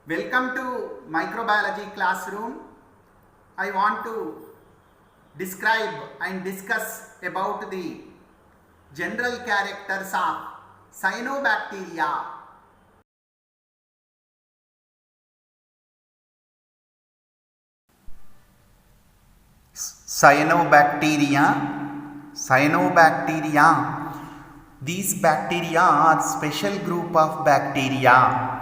Welcome to microbiology classroom. I want to describe and discuss about the general characters of cyanobacteria. Cyanobacteria. These bacteria are special group of bacteria.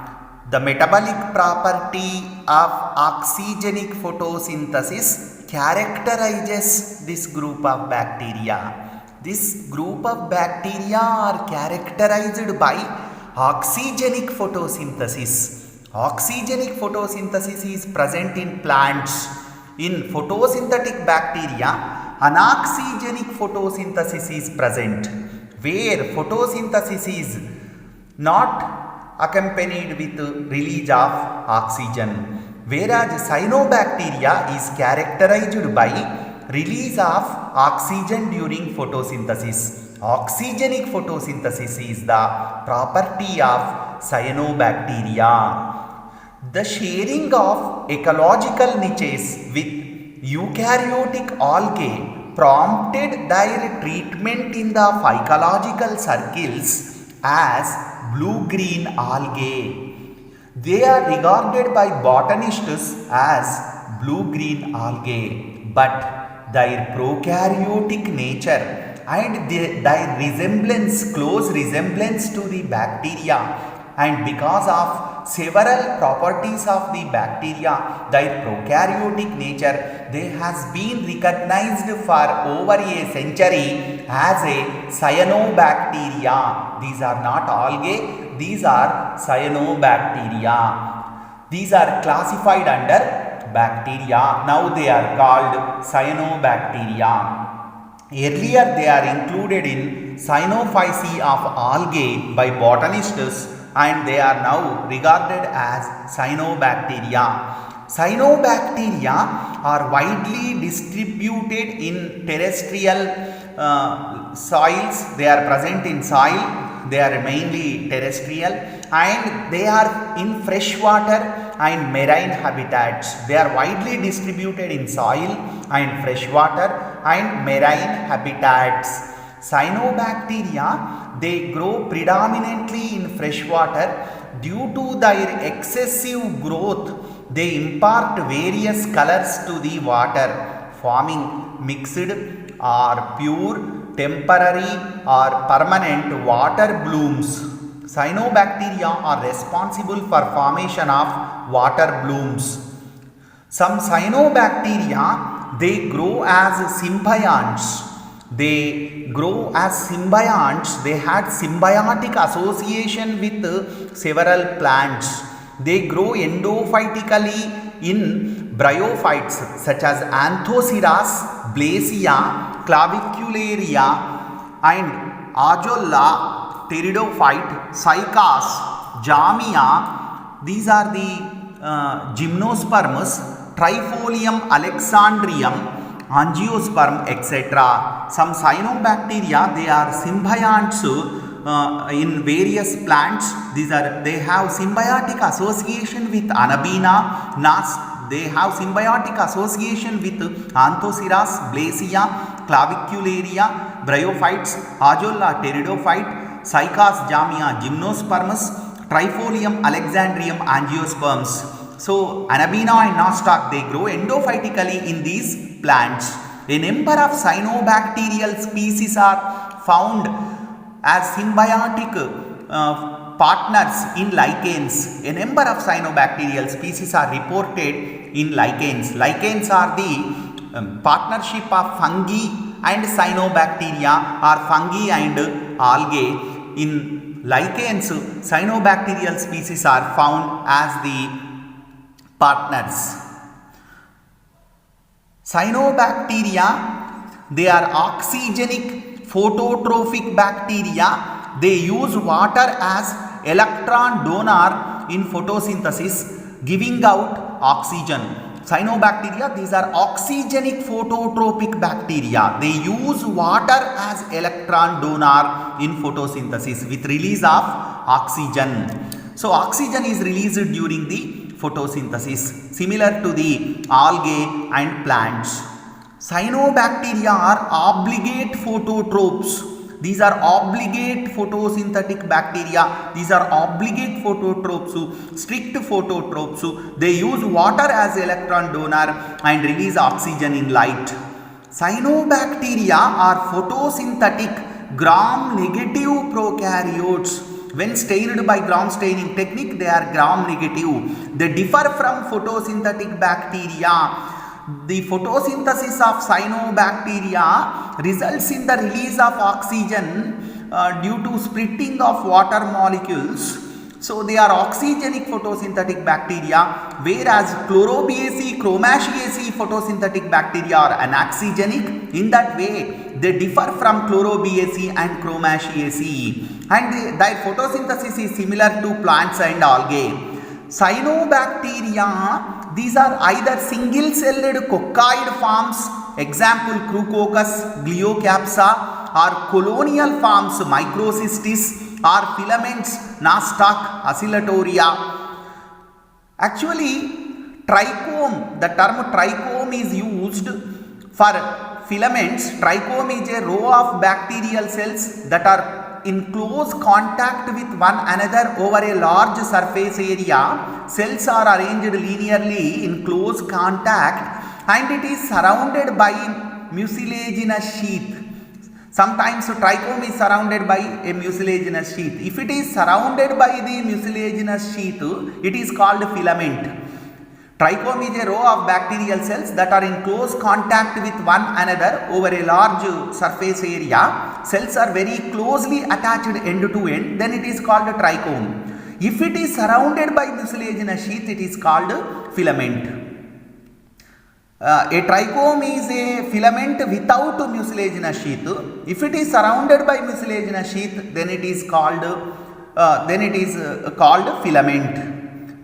The metabolic property of oxygenic photosynthesis characterizes this group of bacteria. This group of bacteria are characterized by oxygenic photosynthesis. Oxygenic photosynthesis is present in plants. In photosynthetic bacteria, anoxygenic photosynthesis is present, where photosynthesis is not accompanied with release of oxygen, whereas cyanobacteria is characterized by release of oxygen during photosynthesis. Oxygenic photosynthesis is the property of cyanobacteria. The sharing of ecological niches with eukaryotic algae prompted their treatment in the phycological circles as blue-green algae. They are regarded by botanists as blue-green algae, but their prokaryotic nature and their resemblance, close resemblance to the bacteria, and because of several properties of the bacteria, their prokaryotic nature, they has been recognized for over a century as a cyanobacteria. These are not algae, these are cyanobacteria. These are classified under bacteria. Now they are called cyanobacteria. Earlier they are included in cyanophyceae of algae by botanists, and they are now regarded as cyanobacteria. Cyanobacteria are widely distributed in terrestrial soils. They are present in soil. They are mainly terrestrial, and they are in freshwater and marine habitats. They are widely distributed in soil and freshwater and marine habitats. Cyanobacteria, they grow predominantly in freshwater. Due to their excessive growth, they impart various colors to the water, forming mixed or pure, temporary or permanent water blooms. Cyanobacteria are responsible for formation of water blooms. Some cyanobacteria, they grow as symbionts. They grow as symbionts. They had symbiotic association with several plants. They grow endophytically in bryophytes such as Anthoceras, Blazia, Clavicularia, and Azolla, pteridophyte, Cycas, Jamia. These are the gymnosperms, Trifolium alexandrium, angiosperm, etc. Some cyanobacteria, they are symbionts in various plants. They have symbiotic association with Anabaena, Nas. They have symbiotic association with Anthoceras, Blazia, Clavicularia, Bryophytes, Azolla, pteridophyte, Cycas, Jamia, gymnosperms, Trifolium alexandrium, angiosperms. So Anabaena and nostoc, they grow endophytically in these plants. A number of cyanobacterial species are found as symbiotic partners in lichens. A number of cyanobacterial species are reported in lichens. Lichens are the partnership of fungi and cyanobacteria, or fungi and algae. In lichens, cyanobacterial species are found as the partners. Cyanobacteria, they are oxygenic phototrophic bacteria. They use water as electron donor in photosynthesis, giving out oxygen. Cyanobacteria, these are oxygenic phototropic bacteria. They use water as electron donor in photosynthesis with release of oxygen. So oxygen is released during the photosynthesis, similar to the algae and plants. Cyanobacteria are obligate phototropes. These are obligate photosynthetic bacteria. These are obligate phototropes, strict phototropes. They use water as electron donor and release oxygen in light. Cyanobacteria are photosynthetic gram-negative prokaryotes. When stained by gram staining technique, they are gram-negative. They differ from photosynthetic bacteria. The photosynthesis of cyanobacteria results in the release of oxygen due to splitting of water molecules. So they are oxygenic photosynthetic bacteria, whereas Chlorobiaceae, Chromaceaceae photosynthetic bacteria are anaxigenic. In that way, they differ from Chlorobiaceae and Chromaceaceae, and their photosynthesis is similar to plants and algae. Cyanobacteria, these are either single-celled coccoid forms, example Crucoccus, Glyocapsa, or colonial forms Microcystis, or filaments Nostoc, Oscillatoria. Actually, trichome, the term trichome is used for filaments. Trichome is a row of bacterial cells that are in close contact with one another over a large surface area. Cells are arranged linearly in close contact and it is surrounded by mucilaginous sheath. Sometimes trichome is surrounded by a mucilaginous sheath. If it is surrounded by the mucilaginous sheath, it is called filament. Trichome is a row of bacterial cells that are in close contact with one another over a large surface area. Cells are very closely attached end to end, then it is called trichome. If it is surrounded by mucilaginous sheath, it is called filament. A trichome is a filament without mucilaginous sheath. If it is surrounded by mucilaginous sheath, then it is called filament.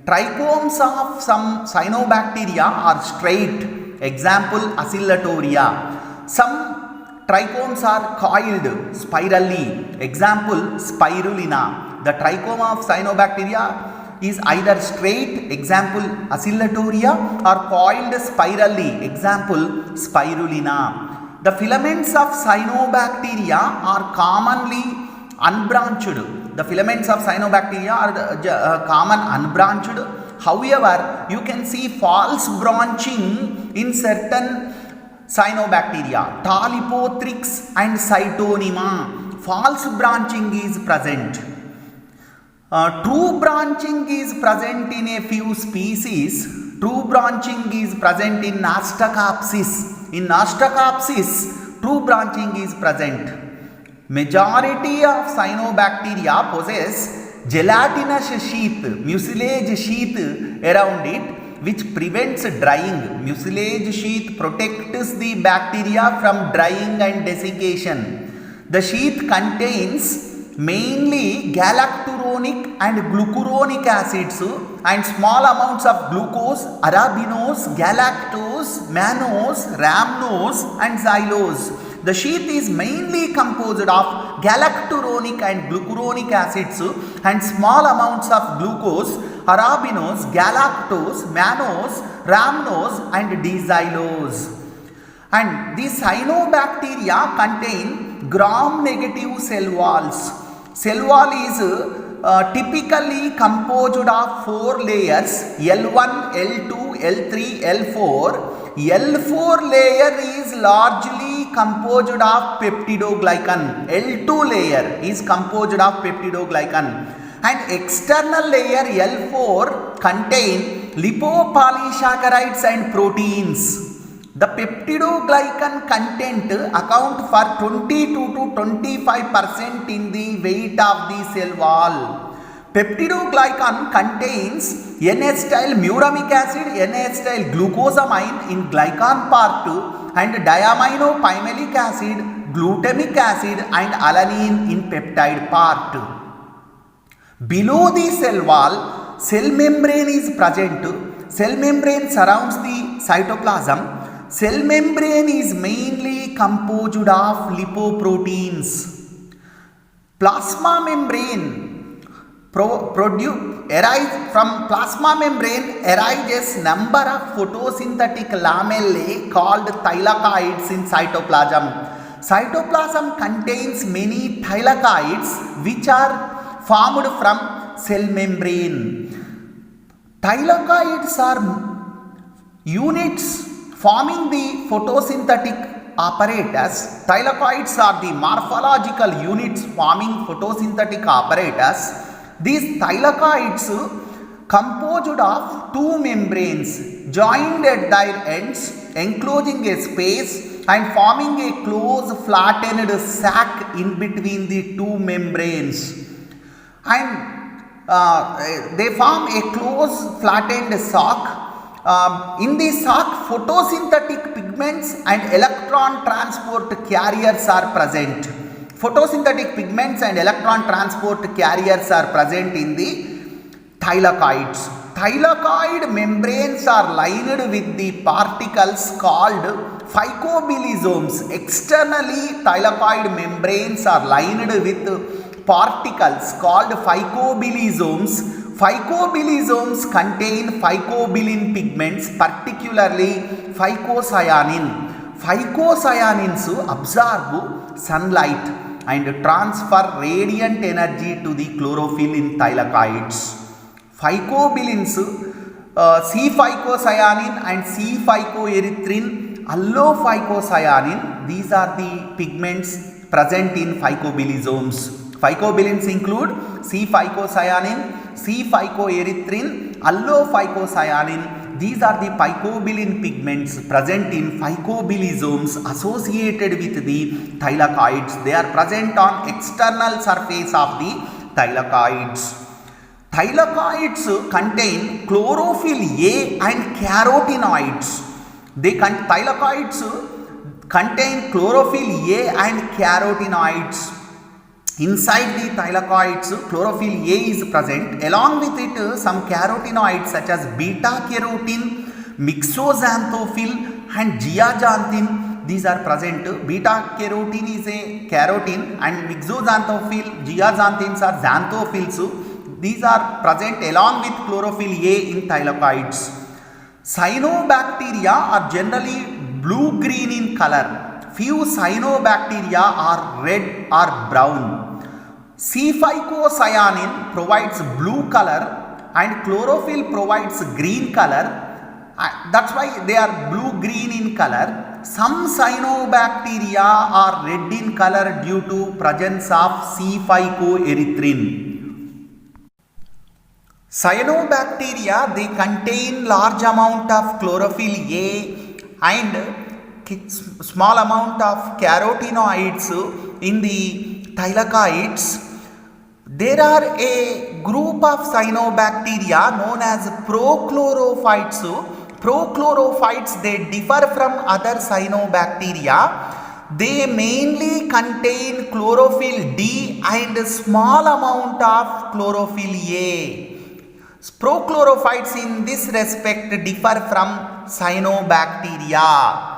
Trichomes of some cyanobacteria are straight, example Oscillatoria. Some trichomes are coiled spirally, example Spirulina. The trichome of cyanobacteria is either straight, example Oscillatoria, or coiled spirally, example Spirulina. The filaments of cyanobacteria are commonly unbranched. The filaments of cyanobacteria are common unbranched. However, you can see false branching in certain cyanobacteria, Talipothrix and Cytonema. False branching is present. True branching is present in a few species. True branching is present in Nostocopsis. In Nostocopsis, true branching is present. Majority of cyanobacteria possess gelatinous sheath, mucilage sheath around it, which prevents drying. Mucilage sheath protects the bacteria from drying and desiccation. The sheath contains mainly galacturonic and glucuronic acids and small amounts of glucose, arabinose, galactose, mannose, rhamnose and xylose. The sheath is mainly composed of galacturonic and glucuronic acids and small amounts of glucose, arabinose, galactose, mannose, rhamnose and D-xylose. And these cyanobacteria contain gram-negative cell walls. Cell wall is typically composed of 4 layers, L1, L2, L3, L4. L4 layer is largely composed of peptidoglycan. L2 layer is composed of peptidoglycan. And external layer L4 contain lipopolysaccharides and proteins. The peptidoglycan content account for 22 to 25% in the weight of the cell wall. Peptidoglycan contains N-acetyl muramic acid, N-acetyl glucosamine in glycan part and diaminopimelic acid, glutamic acid and alanine in peptide part. Below the cell wall, cell membrane is present. Cell membrane surrounds the cytoplasm. Cell membrane is mainly composed of lipoproteins. Plasma membrane. arise from plasma membrane arises number of photosynthetic lamellae called thylakoids in cytoplasm. Cytoplasm contains many thylakoids which are formed from cell membrane. Thylakoids are units forming the photosynthetic apparatus. Thylakoids are the morphological units forming photosynthetic apparatus. These thylakoids composed of two membranes joined at their ends, enclosing a space and forming a close flattened sac in between the two membranes. And they form a close flattened sac. In the sac, photosynthetic pigments and electron transport carriers are present. Photosynthetic pigments and electron transport carriers are present in the thylakoids. Thylakoid membranes are lined with the particles called phycobilisomes. Externally, thylakoid membranes are lined with particles called phycobilisomes. Phycobilisomes contain phycobilin pigments, particularly phycocyanin. Phycocyanins absorb sunlight and transfer radiant energy to the chlorophyll in thylakoids. Phycobilins, C-phycocyanin and C-phycoerythrin, allophycocyanin, these are the pigments present in phycobilisomes. Phycobilins include C-phycocyanin, C-phycoerythrin, allophycocyanin. These are the phycobilin pigments present in phycobilisomes associated with the thylakoids. They are present on external surface of the thylakoids. Thylakoids contain chlorophyll A and carotenoids. Thylakoids contain chlorophyll A and carotenoids. Inside the thylakoids, chlorophyll A is present. Along with it, some carotenoids such as beta-carotene, myxoxanthophyll and zeaxanthin, these are present. Beta-carotene is a carotene and myxoxanthophyll, zeaxanthins are xanthophylls. These are present along with chlorophyll A in thylakoids. Cyanobacteria are generally blue-green in color. Few cyanobacteria are red or brown. C-phycocyanin provides blue color and chlorophyll provides green color. That's why they are blue-green in color. Some cyanobacteria are red in color due to presence of C-phycoerythrin. Cyanobacteria, they contain large amount of chlorophyll A and small amount of carotenoids in the thylakoids. There are a group of cyanobacteria known as prochlorophytes. Prochlorophytes, they differ from other cyanobacteria. They mainly contain chlorophyll D and small amount of chlorophyll A. Prochlorophytes in this respect differ from cyanobacteria.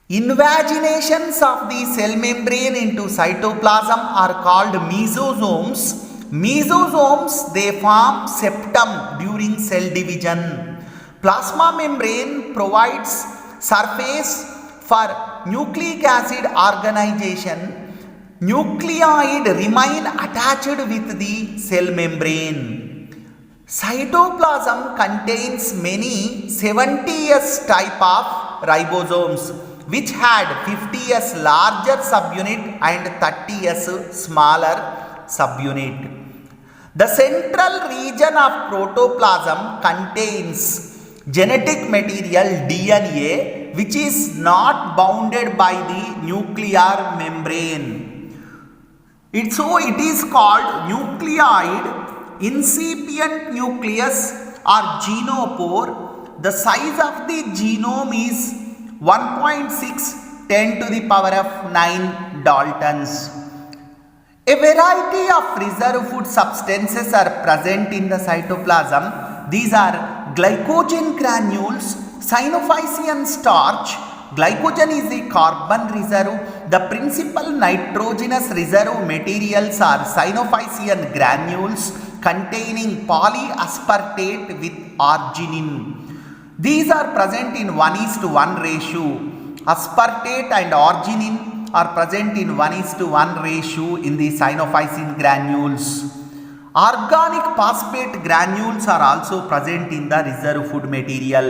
Invaginations of the cell membrane into cytoplasm are called mesosomes. Mesosomes, they form septum during cell division. Plasma membrane provides surface for nucleic acid organization. Nucleoid remain attached with the cell membrane. Cytoplasm contains many 70s type of ribosomes, which had 50s larger subunit and 30s smaller subunit. The central region of protoplasm contains genetic material DNA, which is not bounded by the nuclear membrane. So it is called nucleoid incipient nucleus or genopore. The size of the genome is 1.6 10 to the power of 9 Daltons. A variety of reserve food substances are present in the cytoplasm. These are glycogen granules, Synophysician starch. Glycogen is a carbon reserve. The principal nitrogenous reserve materials are cyanophycean granules containing polyaspartate with arginine. These are present in 1:1 ratio. Aspartate and arginine are present in 1:1 ratio in the cyanophycean granules. Organic phosphate granules are also present in the reserve food material.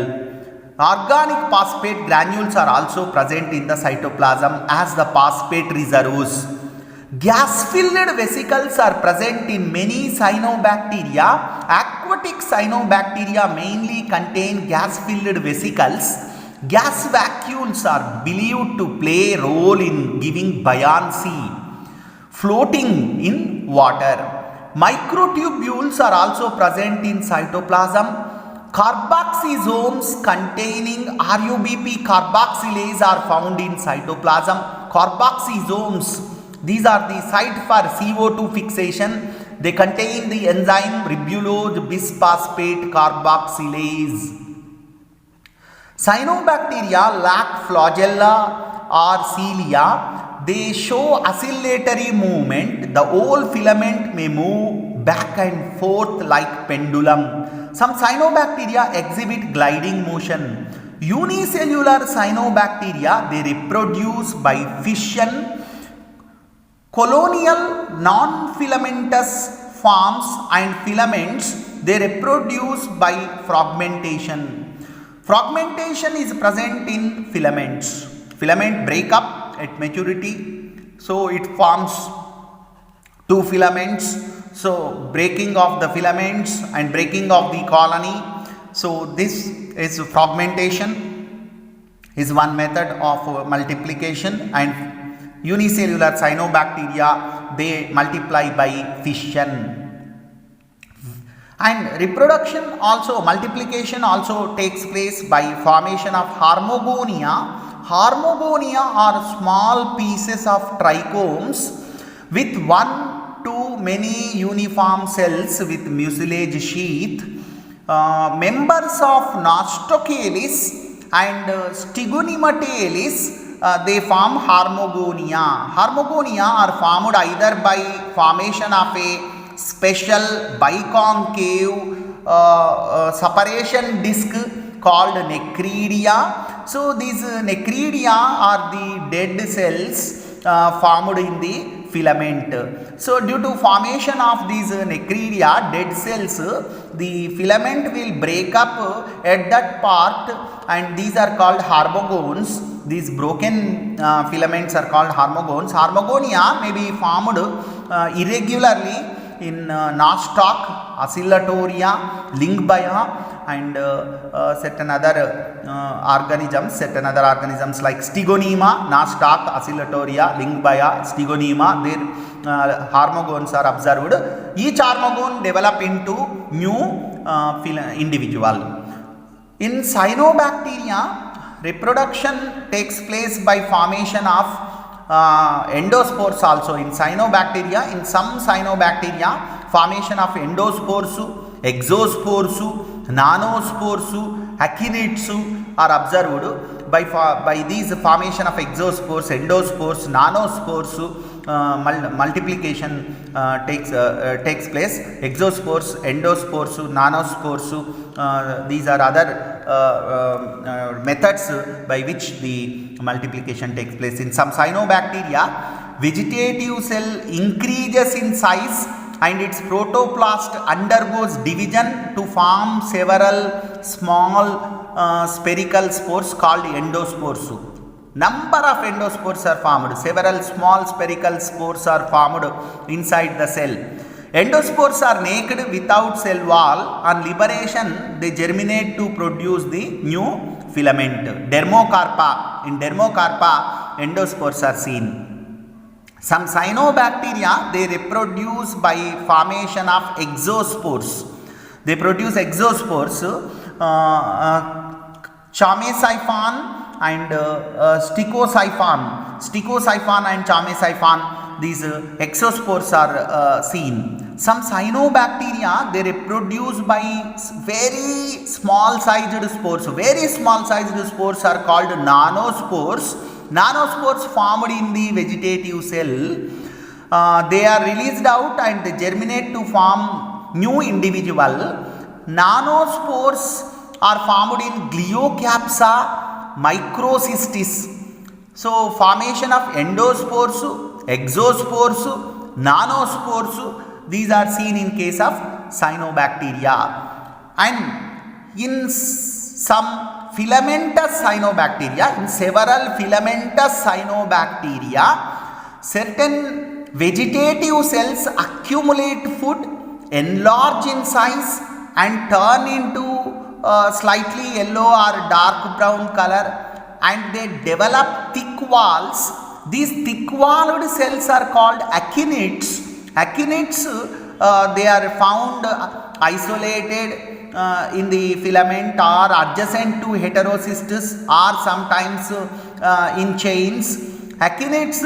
Organic phosphate granules are also present in the cytoplasm as the phosphate reserves. Gas-filled vesicles are present in many cyanobacteria. Aquatic cyanobacteria mainly contain gas-filled vesicles. Gas vacuoles are believed to play a role in giving buoyancy, floating in water. Microtubules are also present in cytoplasm. Carboxysomes containing RUBP carboxylase are found in cytoplasm. Carboxysomes, these are the site for CO2 fixation. They contain the enzyme ribulose bisphosphate carboxylase. Cyanobacteria lack flagella or cilia. They show oscillatory movement. The whole filament may move back and forth like pendulum. Some cyanobacteria exhibit gliding motion. Unicellular cyanobacteria, they reproduce by fission. Colonial non-filamentous forms and filaments, they reproduce by fragmentation. Fragmentation is present in filaments. Filament break up at maturity, so it forms two filaments. So breaking of the filaments and breaking of the colony, so this is fragmentation, is one method of multiplication. And unicellular cyanobacteria, they multiply by fission. And reproduction also, multiplication also takes place by formation of hormogonia. Hormogonia are small pieces of trichomes with one to many uniform cells with mucilage sheath. Members of Nostocalis and Stygonimatealis, they form hormogonia. Hormogonia are formed either by formation of a special biconcave separation disc called necridia. So these necridia are the dead cells formed in the filament. So due to formation of these necridia, dead cells, the filament will break up at that part, and these are called hormogones. These broken filaments are called hormogones. Hormogonia may be formed irregularly in nostoc, oscillatoria, lyngbya, and certain other organisms like Stygonema, nostoc, oscillatoria, lyngbya, Stygonema. Their hormogones are observed. Each hormogone develop into new individual. In cyanobacteria, reproduction takes place by formation of endospores also. In cyanobacteria, in some cyanobacteria, formation of endospores, exospores, nanospores, acinids are observed. By these formation of exospores, endospores, nanospores, multiplication takes place. Exospores, endospores, nanospores, these are other methods by which the multiplication takes place. In some cyanobacteria, vegetative cell increases in size and its protoplast undergoes division to form several small spherical spores called endospores. Number of endospores are formed. Several small spherical spores are formed inside the cell. Endospores are naked without cell wall. On liberation, they germinate to produce the new filament. Dermocarpa. In Dermocarpa, endospores are seen. Some cyanobacteria, they reproduce by formation of exospores. They produce exospores, chamesiphon and stichosiphon. Stichosiphon and chamesiphon, these exospores are seen. Some cyanobacteria, they reproduce by very small sized spores. Very small sized spores are called nanospores. Nanospores formed in the vegetative cell, they are released out and they germinate to form new individual. Nanospores are formed in Glyocapsa microcystis. So formation of endospores, exospores, nanospores, these are seen in case of cyanobacteria. And in some filamentous cyanobacteria, in several filamentous cyanobacteria, certain vegetative cells accumulate food, enlarge in size and turn into slightly yellow or dark brown color, and they develop thick walls. These thick walled cells are called actinids. Actinids, they are found isolated in the filament or adjacent to heterocystis or sometimes in chains. Actinids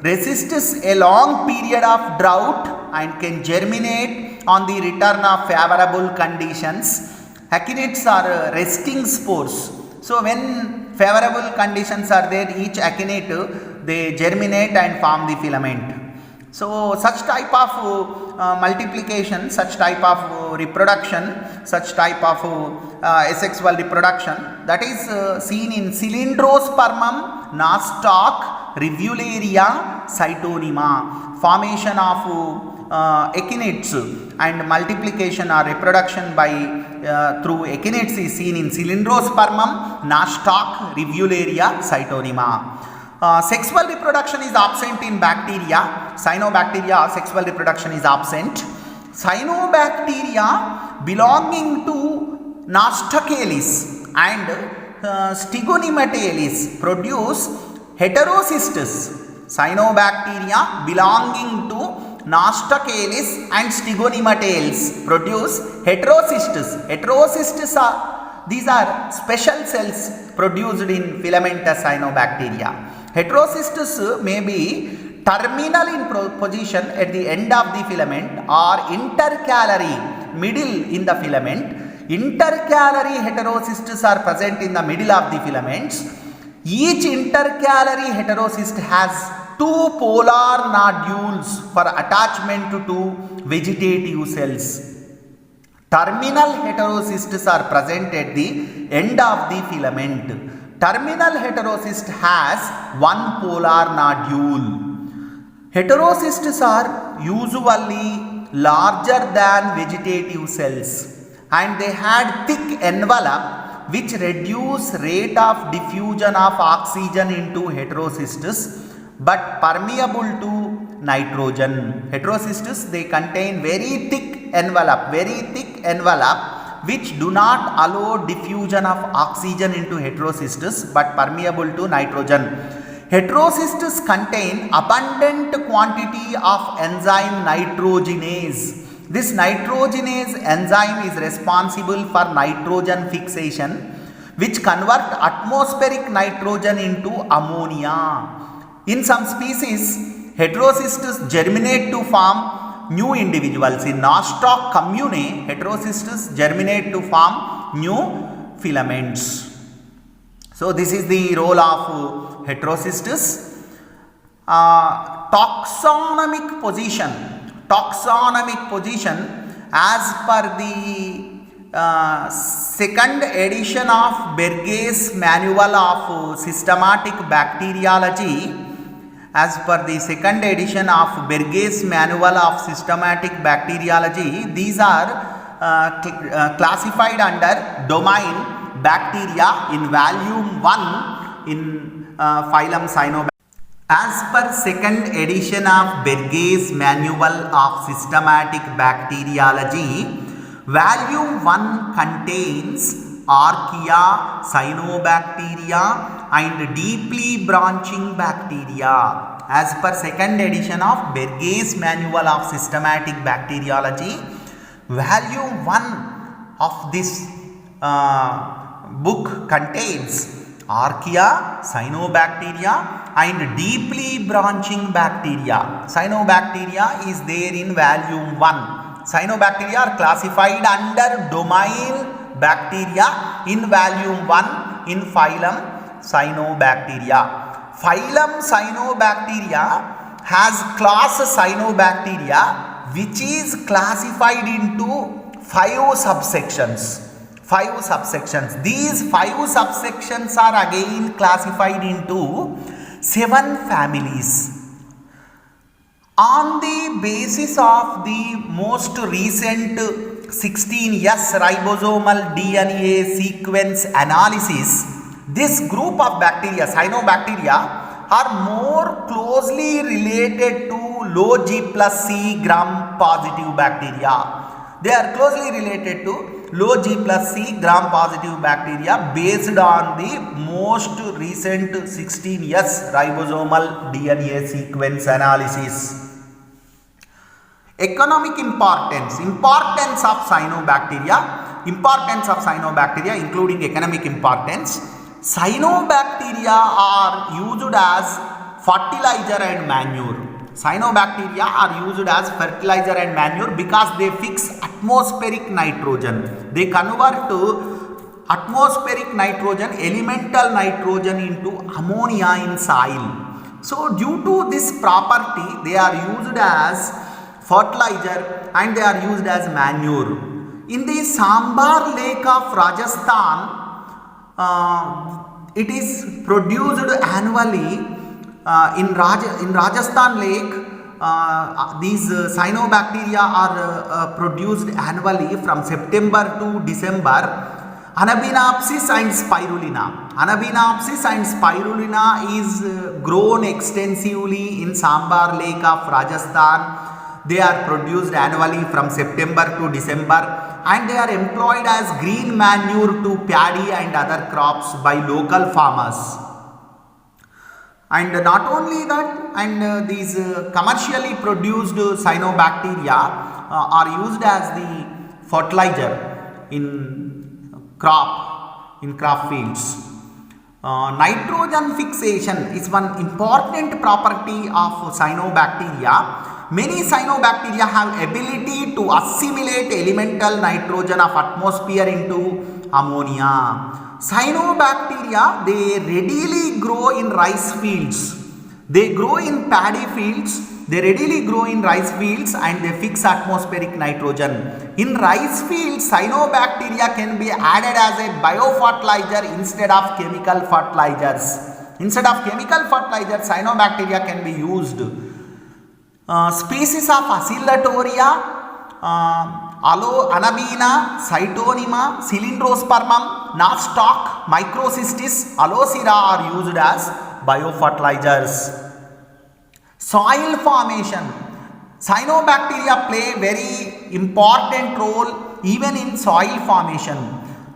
resist a long period of drought and can germinate on the return of favorable conditions. Actinids are resting spores. So when favorable conditions are there, each akinete they germinate and form the filament. So such type of multiplication, such type of reproduction, such type of asexual reproduction, that is seen in Cylindrospermum, Nostoc, Rivularia, Cytonema. Formation of echinids and multiplication or reproduction by through echinids is seen in Cylindrospermum, Nostoc, Rivularia, Cytonema. Sexual reproduction is absent in bacteria. Cyanobacteria, sexual reproduction is absent. Cyanobacteria belonging to Nostocalis and Stygonimatales produce heterocystis. Cyanobacteria belonging to Nostocalis and Stygonimatales produce heterocystis. Heterocystis are, these are special cells produced in filamentous cyanobacteria. Heterocystis may be terminal in position at the end of the filament or intercalary, middle in the filament. Intercalary heterocystis are present in the middle of the filaments. Each intercalary heterocyst has two polar nodules for attachment to vegetative cells. Terminal heterocystis are present at the end of the filament. Terminal heterocyst has one polar nodule. Heterocystis are usually larger than vegetative cells and they had thick envelope which reduce rate of diffusion of oxygen into heterocystis but permeable to nitrogen. Heterocystis, they contain very thick envelope which do not allow diffusion of oxygen into heterocystis but permeable to nitrogen. Heterocystis contain abundant quantity of enzyme nitrogenase. This nitrogenase enzyme is responsible for nitrogen fixation which convert atmospheric nitrogen into ammonia. In some species, heterocystis germinate to form new individuals. In Nostoc commune, heterocystis germinate to form new filaments. So this is the role of heterocystis. Taxonomic position as per the second edition of Bergey's Manual of Systematic Bacteriology. As per the second edition of Bergey's Manual of Systematic Bacteriology, these are classified under domain bacteria in volume 1 in phylum Cyanobacteria. As per second edition of Bergey's Manual of Systematic Bacteriology, volume 1 contains Archaea, Cyanobacteria and deeply branching bacteria. As per second edition of Bergey's Manual of Systematic Bacteriology, volume 1 of this book contains Archaea, Cyanobacteria and deeply branching bacteria. Cyanobacteria is there in volume 1. Cyanobacteria are classified under domain bacteria in volume 1 in phylum Cyanobacteria. Phylum Cyanobacteria has class Cyanobacteria, which is classified into 5 subsections. 5 subsections. These 5 subsections are again classified into 7 families. On the basis of the most recent 16S ribosomal DNA sequence analysis, this group of bacteria, cyanobacteria, are more closely related to low G plus C gram positive bacteria. They are closely related to low G plus C gram positive bacteria based on the most recent 16S ribosomal DNA sequence analysis. Economic importance of cyanobacteria including economic importance. Cyanobacteria are used as fertilizer and manure. Cyanobacteria are used as fertilizer and manure because they fix atmospheric nitrogen. They convert atmospheric nitrogen, elemental nitrogen, into ammonia in soil. So due to this property, they are used as fertilizer and they are used as manure. In the Sambar Lake of Rajasthan, it is produced annually in Rajasthan Lake. These cyanobacteria are produced annually from September to December. Anabienopsis and spirulina. Anabienopsis and spirulina is grown extensively in Sambar Lake of Rajasthan. They are produced annually from September to December and they are employed as green manure to paddy and other crops by local farmers. And not only that, and these commercially produced cyanobacteria are used as the fertilizer in crop fields. Nitrogen fixation is one important property of cyanobacteria. Many cyanobacteria have ability to assimilate elemental nitrogen of atmosphere into ammonia. Cyanobacteria, they readily grow in rice fields. They grow in paddy fields. They readily grow in rice fields and they fix atmospheric nitrogen. In rice fields, cyanobacteria can be added as a biofertilizer instead of chemical fertilizers. Instead of chemical fertilizers, cyanobacteria can be used. Species of Oscillatoria, Anabina, Cytonema, Cylindrospermum, Nostoc, Microcystis, Alocera are used as biofertilizers. Soil formation. Cyanobacteria play very important role even in soil formation.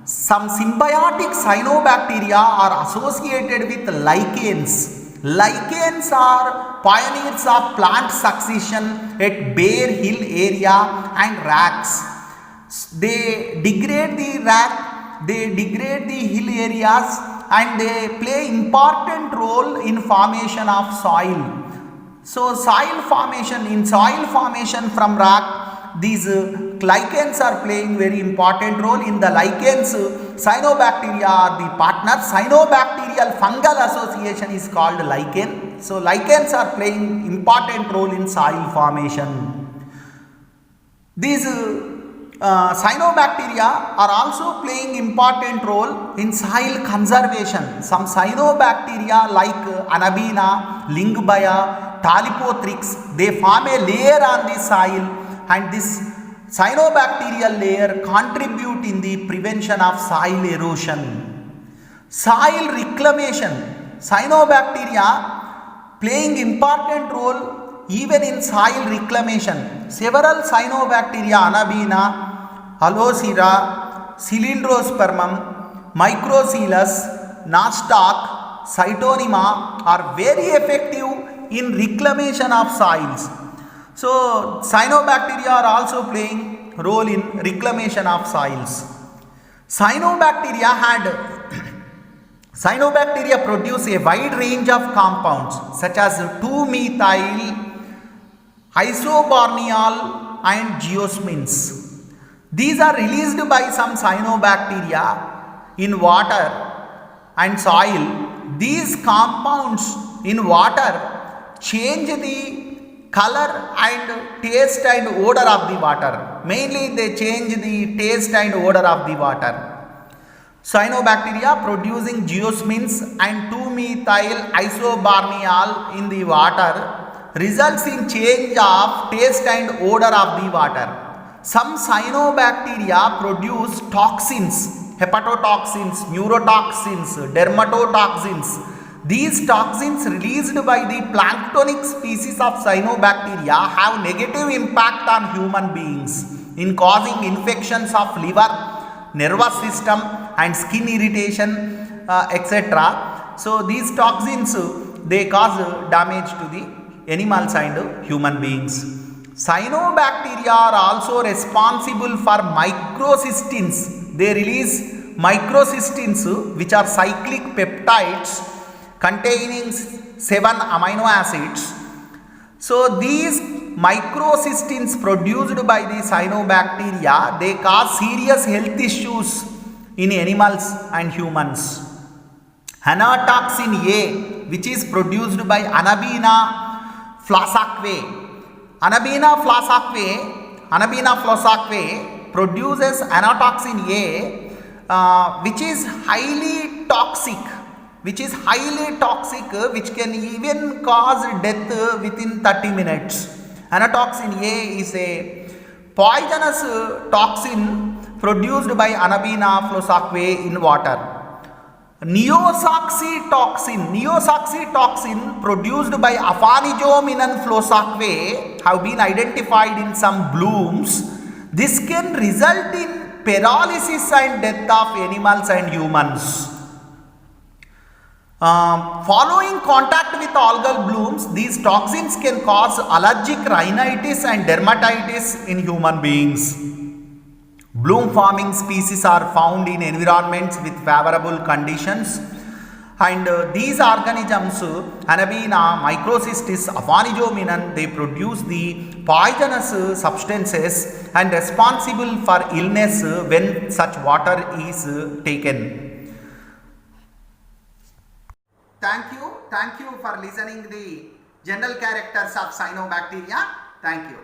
Some symbiotic cyanobacteria are associated with lichens. Lichens are pioneers of plant succession at bare hill area and racks. They degrade the hill areas and they play important role in formation of soil. So soil formation from rock, these lichens are playing very important role. In the lichens, cyanobacteria are the partners. Cyanobacterial fungal association is called lichen. So lichens are playing important role in soil formation. These cyanobacteria are also playing important role in soil conservation. Some cyanobacteria like Anabina, Lingbaia, Talipothrix, they form a layer on the soil and this cyanobacterial layer contribute in the prevention of soil erosion. Soil reclamation. Cyanobacteria playing important role even in soil reclamation. Several cyanobacteria, Anabina, Alocera, Cylindrospermum, Microcellus, Nostoc, Cytonema are very effective in reclamation of soils. So cyanobacteria are also playing role in reclamation of soils. Cyanobacteria produce a wide range of compounds such as 2-methyl, isoborneol and geosmins. These are released by some cyanobacteria in water and soil. These compounds in water change the color and taste and odor of the water. Mainly they change the taste and odor of the water. Cyanobacteria producing geosmins and 2-methyl isobarniol in the water results in change of taste and odor of the water. Some cyanobacteria produce toxins, hepatotoxins, neurotoxins, dermatotoxins. These toxins released by the planktonic species of cyanobacteria have negative impact on human beings in causing infections of liver, nervous system and skin irritation, etc. So these toxins they cause damage to the animals and human beings. Cyanobacteria are also responsible for microcystins. They release microcystins which are cyclic peptides containing 7 amino acids. So these microcystins produced by the cyanobacteria, they cause serious health issues in animals and humans. Anatoxin A, which is produced by Anabaena flasaceae. Anabaena flasaceae produces anatoxin A, which is highly toxic, which can even cause death within 30 minutes. Anatoxin A is a poisonous toxin produced by Anabaena flasaceae in water. Neosoxytoxin produced by Aphanizomenon flasaceae have been identified in some blooms. This can result in paralysis and death of animals and humans. Following contact with algal blooms, these toxins can cause allergic rhinitis and dermatitis in human beings. Bloom forming species are found in environments with favorable conditions, and these organisms, Anabaena, Microcystis, Aphanizomenon, they produce the poisonous substances and responsible for illness when such water is taken. Thank you for listening the general characters of cyanobacteria. Thank you.